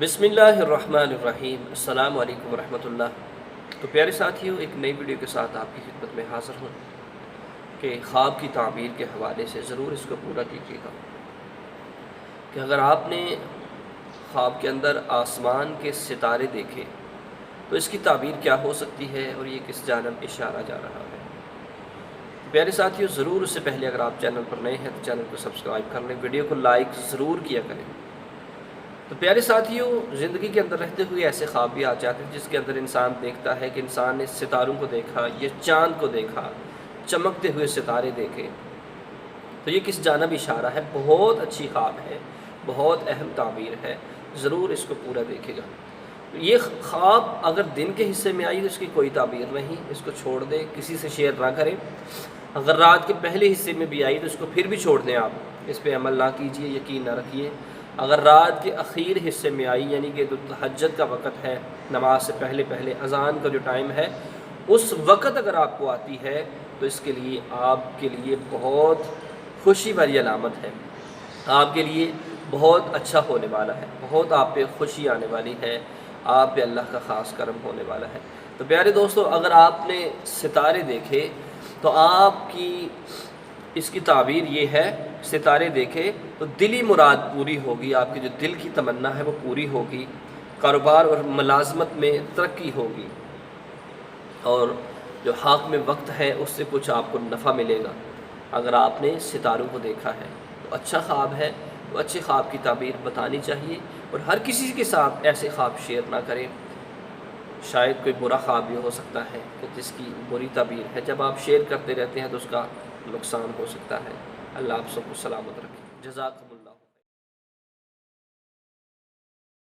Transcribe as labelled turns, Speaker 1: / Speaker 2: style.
Speaker 1: بسم اللہ الرحمن الرحیم۔ السلام علیکم ورحمۃ اللہ۔ تو پیارے ساتھیوں، ایک نئی ویڈیو کے ساتھ آپ کی خدمت میں حاضر ہوں کہ خواب کی تعبیر کے حوالے سے ضرور اس کو پورا کیجیے گا کہ اگر آپ نے خواب کے اندر آسمان کے ستارے دیکھے تو اس کی تعبیر کیا ہو سکتی ہے اور یہ کس جانب اشارہ جا رہا ہے۔ پیارے ساتھیوں، ضرور اس سے پہلے اگر آپ چینل پر نئے ہیں تو چینل کو سبسکرائب کر لیں، ویڈیو کو لائک ضرور کیا کریں۔ تو پیارے ساتھیوں، زندگی کے اندر رہتے ہوئے ایسے خواب بھی آ جاتے ہیں جس کے اندر انسان دیکھتا ہے کہ انسان نے ستاروں کو دیکھا، یہ چاند کو دیکھا، چمکتے ہوئے ستارے دیکھے، تو یہ کس جانب اشارہ ہے؟ بہت اچھی خواب ہے، بہت اہم تعبیر ہے، ضرور اس کو پورا دیکھے گا۔ یہ خواب اگر دن کے حصے میں آئی تو اس کی کوئی تعبیر نہیں، اس کو چھوڑ دیں، کسی سے شیئر نہ کریں۔ اگر رات کے پہلے حصے میں بھی آئی تو اس کو پھر بھی چھوڑ دیں، آپ اس پہ عمل نہ کیجیے، یقین نہ رکھیے۔ اگر رات کے اخیر حصے میں آئی، یعنی کہ جو تہجد کا وقت ہے، نماز سے پہلے پہلے اذان کا جو ٹائم ہے، اس وقت اگر آپ کو آتی ہے تو اس کے لیے آپ کے لیے بہت خوشی والی علامت ہے، آپ کے لیے بہت اچھا ہونے والا ہے، بہت آپ پہ خوشی آنے والی ہے، آپ پہ اللہ کا خاص کرم ہونے والا ہے۔ تو پیارے دوستو، اگر آپ نے ستارے دیکھے تو آپ کی اس کی تعبیر یہ ہے، ستارے دیکھے تو دلی مراد پوری ہوگی، آپ کی جو دل کی تمنا ہے وہ پوری ہوگی، کاروبار اور ملازمت میں ترقی ہوگی، اور جو حاکم وقت ہے اس سے کچھ آپ کو نفع ملے گا۔ اگر آپ نے ستاروں کو دیکھا ہے تو اچھا خواب ہے، تو اچھے خواب کی تعبیر بتانی چاہیے، اور ہر کسی کے ساتھ ایسے خواب شیئر نہ کریں۔ شاید کوئی برا خواب بھی ہو سکتا ہے کہ جس کی بری تعبیر ہے، جب آپ شیئر کرتے رہتے ہیں تو اس کا نقصان ہو سکتا ہے۔ اللہ آپ سب کو سلامت رکھے۔ جزاکم اللہ۔